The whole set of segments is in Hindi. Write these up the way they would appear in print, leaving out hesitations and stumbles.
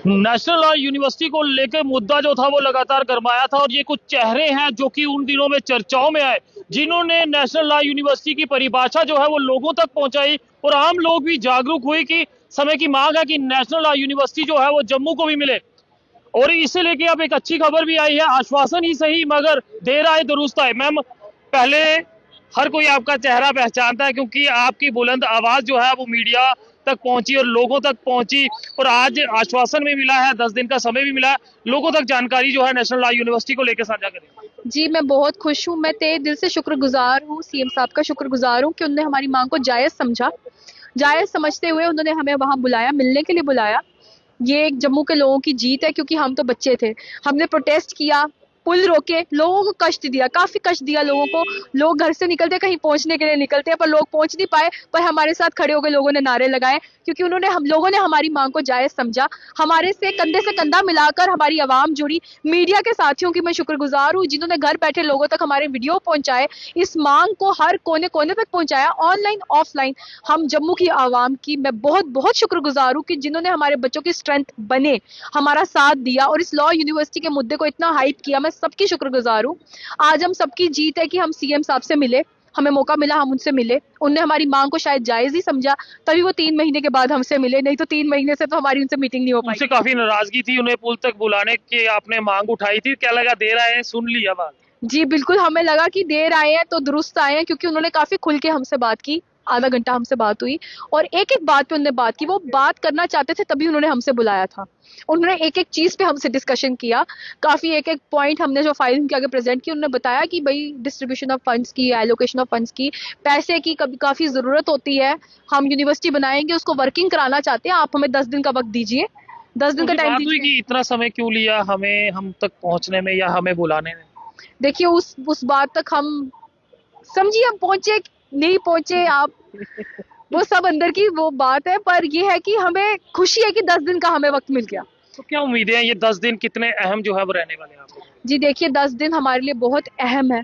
नेशनल लॉ यूनिवर्सिटी को लेकर मुद्दा जो था वो लगातार गरमाया था और ये कुछ चेहरे हैं जो कि उन दिनों में चर्चाओं में आए, जिन्होंने नेशनल लॉ यूनिवर्सिटी की परिभाषा जो है वो लोगों तक पहुंचाई और आम लोग भी जागरूक हुए कि समय की मांग है कि नेशनल लॉ यूनिवर्सिटी जो है वो जम्मू को भी मिले। और इसे लेके अब एक अच्छी खबर भी आई है, आश्वासन ही सही मगर देर आए दुरुस्त आए। मैम, पहले हर कोई आपका चेहरा पहचानता है क्योंकि आपकी बुलंद आवाज जो है वो मीडिया तक पहुंची और लोगों तक पहुंची, और आज आश्वासन भी मिला है, 10 दिन का समय भी मिला है, लोगों तक जानकारी जो है नेशनल लॉ यूनिवर्सिटी को लेकर साझा करें। जी, मैं बहुत खुश हूँ। मैं तहे दिल से शुक्रगुजार हूँ, सीएम साहब का शुक्रगुजार हूँ कि उन्होंने हमारी मांग को जायज़ समझा। जायज़ समझते हुए उन्होंने हमें वहाँ बुलाया, मिलने के लिए बुलाया। ये एक जम्मू के लोगों की जीत है क्योंकि हम तो बच्चे थे। हमने प्रोटेस्ट किया, पुल रोके, लोगों को कष्ट दिया, काफ़ी कष्ट दिया लोगों को। लोग घर से निकलते, कहीं पहुँचने के लिए निकलते हैं, पर लोग पहुँच नहीं पाए, पर हमारे साथ खड़े होकर लोगों ने नारे लगाए क्योंकि हम लोगों ने हमारी मांग को जायज़ समझा। हमारे से कंधा मिलाकर हमारी आवाम जुड़ी। मीडिया के साथियों की मैं शुक्रगुजार हूँ जिन्होंने घर बैठे लोगों तक हमारे वीडियो पहुंचाए, इस मांग को हर कोने कोने तक पहुंचाया, ऑनलाइन ऑफलाइन। हम जम्मू की आवाम की मैं बहुत बहुत शुक्रगुजार हूँ कि जिन्होंने हमारे बच्चों की स्ट्रेंथ बने, हमारा साथ दिया और इस लॉ यूनिवर्सिटी के मुद्दे को इतना हाइप किया। मैं सबकी शुक्रगुजार हूँ। आज हम सबकी जीत है कि हम सीएम साहब से मिले, हमें मौका मिला, हम उनसे मिले। उनने हमारी मांग को शायद जायज ही समझा, तभी वो 3 महीने के बाद हमसे मिले, नहीं तो 3 महीने से तो हमारी उनसे मीटिंग नहीं हो पाई। उनसे काफी नाराजगी थी, उन्हें पुल तक बुलाने की आपने मांग उठाई थी, क्या लगा देर आए हैं, सुन लिया बात? जी, बिल्कुल, हमें लगा कि देर आए हैं तो दुरुस्त आए हैं क्योंकि उन्होंने काफ़ी खुल के हमसे बात की। आधा घंटा हमसे बात हुई और एक-एक बात पे उन्होंने बात की। वो बात करना चाहते थे तभी उन्होंने हमसे बुलाया था। उन्होंने एक-एक चीज़ पे हमसे डिस्कशन किया। काफ़ी एक-एक पॉइंट हमने जो फाइल उनके आगे प्रेज़ेंट की, उन्होंने बताया कि भई डिस्ट्रीब्यूशन ऑफ फंड्स की, एलोकेशन ऑफ फंड्स की, पैसे की कभी काफ़ी ज़रूरत होती है। हम यूनिवर्सिटी बनाएँगे, उसको वर्किंग कराना चाहते हैं, आप हमें 10 दिन का वक़्त दीजिए, 10 दिन का उनसे टाइम बात हुई दीजिए। कि इतना समय क्यों लिया हमें हम तक पहुंचने में या हमें बुलाने में? देखिए उस बात तक हम समझिए हम पहुंचे नहीं पहुंचे आप, वो सब अंदर की वो बात है, पर ये है कि हमें खुशी है कि 10 दिन का हमें वक्त मिल गया। तो क्या उम्मीदें हैं, ये 10 दिन कितने अहम जो है वो रहने वाले हैं आप लोगों जी देखिए, 10 दिन हमारे लिए बहुत अहम है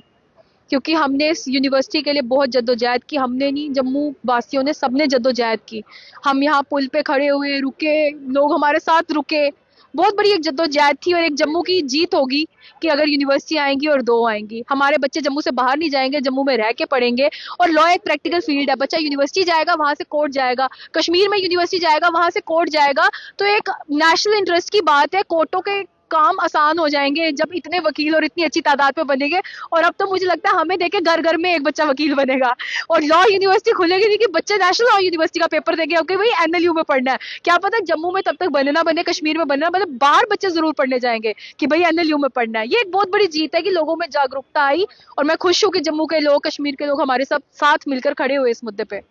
क्योंकि हमने इस यूनिवर्सिटी के लिए बहुत जद्दोजहद की। हमने नहीं, जम्मू वासियों ने सबने जद्दोजहद की। हम यहाँ पुल पे खड़े हुए, रुके, लोग हमारे साथ रुके। बहुत बड़ी एक जद्दोजहद थी और एक जम्मू की जीत होगी कि अगर यूनिवर्सिटी आएंगी और 2 आएंगी, हमारे बच्चे जम्मू से बाहर नहीं जाएंगे, जम्मू में रह के पढ़ेंगे। और लॉ एक प्रैक्टिकल फील्ड है, बच्चा यूनिवर्सिटी जाएगा, वहां से कोर्ट जाएगा, कश्मीर में यूनिवर्सिटी जाएगा, वहां से कोर्ट जाएगा। तो एक नेशनल इंटरेस्ट की बात है, कोर्टों के काम आसान हो जाएंगे जब इतने वकील और इतनी अच्छी तादाद में बनेंगे। और अब तो मुझे लगता है हमें देखे घर घर में एक बच्चा वकील बनेगा और लॉ यूनिवर्सिटी खुलेगी नहीं कि बच्चे नेशनल लॉ यूनिवर्सिटी का पेपर देंगे, ओके भाई एनएलयू में पढ़ना है। क्या पता जम्मू में तब तक बने ना बने, कश्मीर में बने ना, मतलब बाहर बच्चे जरूर पढ़ने जाएंगे कि भाई एनएलयू में पढ़ना है। ये एक बहुत बड़ी जीत है कि लोगों में जागरूकता आई और मैं खुश हूँ कि जम्मू के लोग, कश्मीर के लोग हमारे सब साथ मिलकर खड़े हुए इस मुद्दे पे।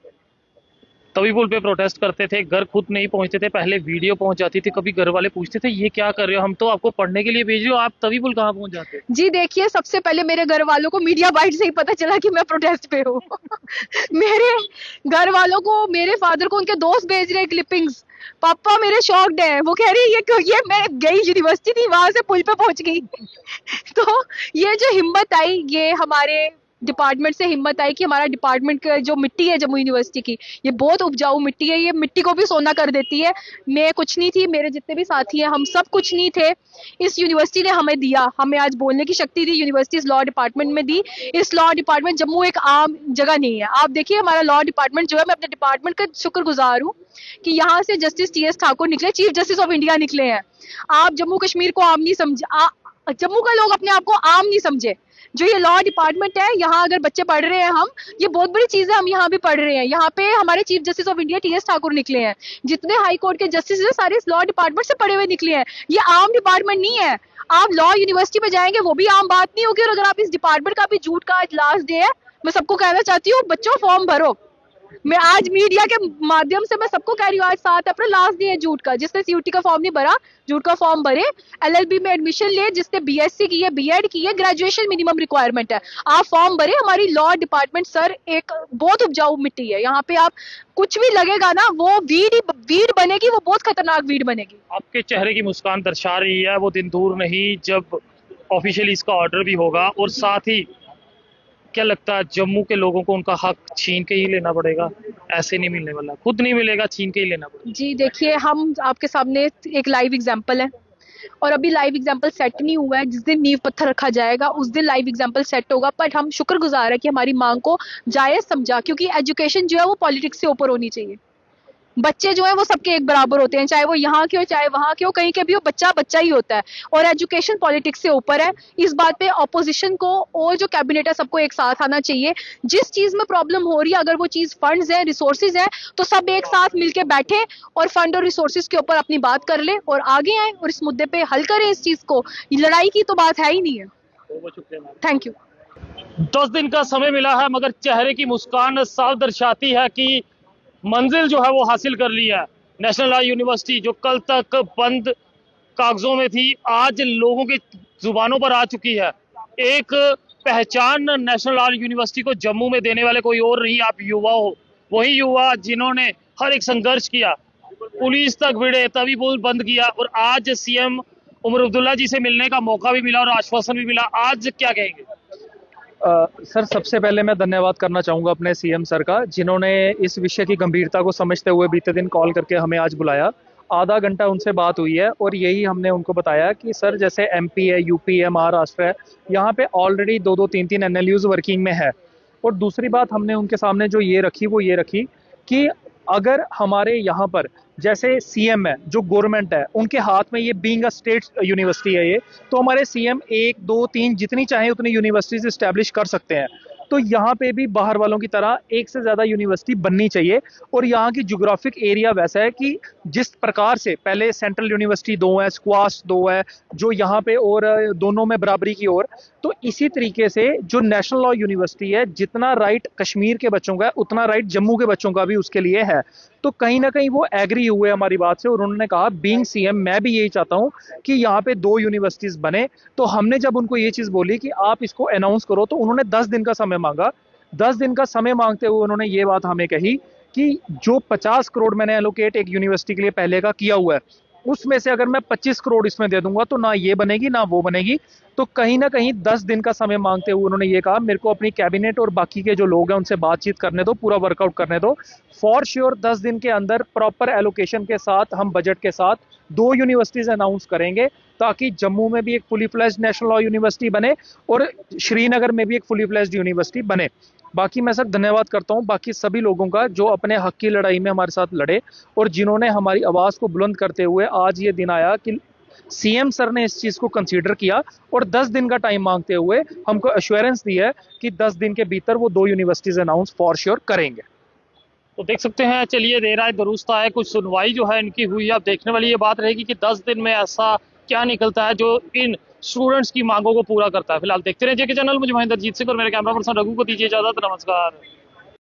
तवी पुल पे प्रोटेस्ट करते थे, घर खुद नहीं पहुंचते थे, पहले वीडियो पहुंच जाती थी, कभी घर वाले पूछते थे ये क्या कर रहे हो, हम तो आपको पढ़ने के लिए भेज रहे हो, आप तवी पुल कहाँ पहुंच जाते? जी देखिए, सबसे पहले मेरे घर वालों को मीडिया बाइट से ही पता चला कि मैं प्रोटेस्ट पे हूँ। मेरे घर वालों को, मेरे फादर को उनके दोस्त भेज रहे हैं क्लिपिंग्स। पापा मेरे शॉक्ड है, वो कह रही है ये क्यों, ये मैं गई यूनिवर्सिटी थी, वहां से पुल पे पहुंच गई। तो ये जो हिम्मत आई, ये हमारे डिपार्टमेंट से हिम्मत आई कि हमारा डिपार्टमेंट का जो मिट्टी है जम्मू यूनिवर्सिटी की, ये बहुत उपजाऊ मिट्टी है, ये मिट्टी को भी सोना कर देती है। मैं कुछ नहीं थी, मेरे जितने भी साथी हैं हम सब कुछ नहीं थे। इस यूनिवर्सिटी ने हमें दिया, हमें आज बोलने की शक्ति दी, यूनिवर्सिटी इस लॉ डिपार्टमेंट में दी। इस लॉ डिपार्टमेंट, जम्मू एक आम जगह नहीं है। आप देखिए हमारा लॉ डिपार्टमेंट जो है, मैं अपने डिपार्टमेंट का शुक्रगुजार हूँ कि यहाँ से जस्टिस टीएस ठाकुर निकले, चीफ जस्टिस ऑफ इंडिया निकले हैं। आप जम्मू कश्मीर को आम नहीं समझे, जम्मू का लोग अपने आप को आम नहीं समझे। जो ये लॉ डिपार्टमेंट है, यहाँ अगर बच्चे पढ़ रहे हैं, हम ये बहुत बड़ी चीज है, हम यहाँ भी पढ़ रहे हैं। यहाँ पे हमारे chief justice of India TS Thakur निकले हैं। जितने हाई कोर्ट के जस्टिस है सारे इस लॉ डिपार्टमेंट से पढ़े हुए निकले हैं। ये आम डिपार्टमेंट नहीं है। आप लॉ यूनिवर्सिटी में जाएंगे वो भी आम बात नहीं होगी। और अगर आप इस डिपार्टमेंट का भी झूठ का आज लास्ट डे है, मैं सबको कहना चाहती हूँ बच्चों फॉर्म भरो। मैं आज मीडिया के माध्यम से मैं सबको कह रही हूँ, आज 7 अप्रैल लास्ट डे है झूठ का। जिसने सीयूटी का फॉर्म नहीं भरा, झूठ का फॉर्म भरे। एलएलबी में एडमिशन ले, जिसने बीएससी की है, बीएड की है, ग्रेजुएशन मिनिमम रिक्वायरमेंट है, आप फॉर्म भरे। हमारी लॉ डिपार्टमेंट सर एक बहुत उपजाऊ मिट्टी है। यहाँ पे आप कुछ भी लगेगा ना, वो वीड बनेगी, वो बहुत खतरनाक वीड बनेगी। आपके चेहरे की मुस्कान दर्शा रही है, वो दिन दूर नहीं जब ऑफिशियली इसका ऑर्डर भी होगा और साथ ही क्या लगता है जम्मू के लोगों को उनका हक छीन के ही लेना पड़ेगा? ऐसे नहीं मिलने वाला, खुद नहीं मिलेगा, छीन के ही लेना पड़ेगा। जी देखिए, हम आपके सामने एक लाइव एग्जांपल है और अभी लाइव एग्जांपल सेट नहीं हुआ है। जिस दिन नींव पत्थर रखा जाएगा उस दिन लाइव एग्जांपल सेट होगा। बट हम शुक्रगुजार है कि हमारी मांग को जायज समझा, क्योंकि एजुकेशन जो है वो पॉलिटिक्स से ऊपर होनी चाहिए। बच्चे जो है वो सबके एक बराबर होते हैं, चाहे वो यहाँ के हो चाहे वहाँ के हो, कहीं के भी हो, बच्चा बच्चा ही होता है। और एजुकेशन पॉलिटिक्स से ऊपर है। इस बात पे ऑपोजिशन को और जो कैबिनेट है सबको एक साथ आना चाहिए। जिस चीज में प्रॉब्लम हो रही है, अगर वो चीज फंड्स है, रिसोर्सेज है, तो सब एक साथ मिलके बैठे और फंड और रिसोर्सेज के ऊपर अपनी बात कर ले और आगे आए और इस मुद्दे पे हल करें इस चीज को। लड़ाई की तो बात है ही नहीं है। बहुत बहुत शुक्रिया मैम। Thank you. 10 दिन का समय मिला है, मगर चेहरे की मुस्कान साफ दर्शाती है कि मंजिल जो है वो हासिल कर ली है। नेशनल लॉ यूनिवर्सिटी जो कल तक बंद कागजों में थी, आज लोगों की जुबानों पर आ चुकी है। एक पहचान नेशनल लॉ यूनिवर्सिटी को जम्मू में देने वाले कोई और नहीं, आप युवा हो। वही युवा जिन्होंने हर एक संघर्ष किया, पुलिस तक भिड़े तभी पुल बंद किया, और आज सीएम उमर अब्दुल्ला जी से मिलने का मौका भी मिला और आश्वासन भी मिला। आज क्या कहेंगे? सर, सबसे पहले मैं धन्यवाद करना चाहूँगा अपने सीएम सर का, जिन्होंने इस विषय की गंभीरता को समझते हुए बीते दिन कॉल करके हमें आज बुलाया। आधा घंटा उनसे बात हुई है और यही हमने उनको बताया कि सर, जैसे एमपी है, यूपी है, महाराष्ट्र है, यहाँ पे ऑलरेडी 2-2, 3-3 एनएलयूज वर्किंग में है। और दूसरी बात हमने उनके सामने जो ये रखी वो ये रखी कि अगर हमारे यहाँ पर जैसे सीएम है, जो गवर्नमेंट है, उनके हाथ में ये बीइंग अ स्टेट यूनिवर्सिटी है ये, तो हमारे सीएम 1, 2, 3 जितनी चाहे उतनी यूनिवर्सिटीज इस्टेब्लिश कर सकते हैं। तो यहाँ पे भी बाहर वालों की तरह एक से ज्यादा यूनिवर्सिटी बननी चाहिए। और यहाँ की ज्योग्राफिक एरिया वैसा है कि जिस प्रकार से पहले सेंट्रल यूनिवर्सिटी 2 है, स्क्वाश 2 है, जो यहाँ पे और दोनों में बराबरी की ओर, तो इसी तरीके से जो नेशनल लॉ यूनिवर्सिटी है, जितना राइट कश्मीर के बच्चों का है उतना राइट जम्मू के बच्चों का भी उसके लिए है। तो कहीं ना कहीं वो एग्री हुए हमारी बात से और उन्होंने कहा बीइंग सीएम मैं भी यही चाहता हूं कि यहाँ पे 2 यूनिवर्सिटीज बने। तो हमने जब उनको ये चीज बोली कि आप इसको अनाउंस करो, तो उन्होंने 10 दिन का समय मांगा। 10 दिन का समय मांगते हुए उन्होंने ये बात हमें कही कि जो 50 करोड़ मैंने एलोकेट एक यूनिवर्सिटी के लिए पहले का किया हुआ है, उसमें से अगर मैं 25 करोड़ इसमें दे दूंगा तो ना ये बनेगी ना वो बनेगी। तो कहीं ना कहीं 10 दिन का समय मांगते हुए उन्होंने ये कहा मेरे को अपनी कैबिनेट और बाकी के जो लोग हैं उनसे बातचीत करने दो, पूरा वर्कआउट करने दो। फॉर श्योर 10 दिन के अंदर प्रॉपर एलोकेशन के साथ हम बजट के साथ 2 यूनिवर्सिटीज अनाउंस करेंगे, ताकि जम्मू में भी एक fully fledged national law university बने और श्रीनगर में भी एक फुली फ्लेज्ड यूनिवर्सिटी बने। बाकी मैं सर धन्यवाद करता हूं बाकी सभी लोगों का जो अपने हक की लड़ाई में हमारे साथ लड़े और जिन्होंने हमारी आवाज को बुलंद करते हुए आज ये दिन आया कि सीएम सर ने इस चीज को कंसीडर किया और 10 दिन का टाइम मांगते हुए हमको एश्योरेंस दी है कि 10 दिन के भीतर वो 2 यूनिवर्सिटीज अनाउंस फॉर श्योर करेंगे। तो देख सकते हैं, चलिए देर आए दुरुस्त आए, कुछ सुनवाई जो है इनकी हुई। अब देखने वाली ये बात रहेगी कि 10 दिन में ऐसा क्या निकलता है जो इन स्टूडेंट्स की मांगों को पूरा करता है। फिलहाल देखते रहिए जेके चैनल। मुझे महेंद्र जीत सिंह और मेरे कैमरा पर्सन रघु को दीजिए इजाजत। नमस्कार।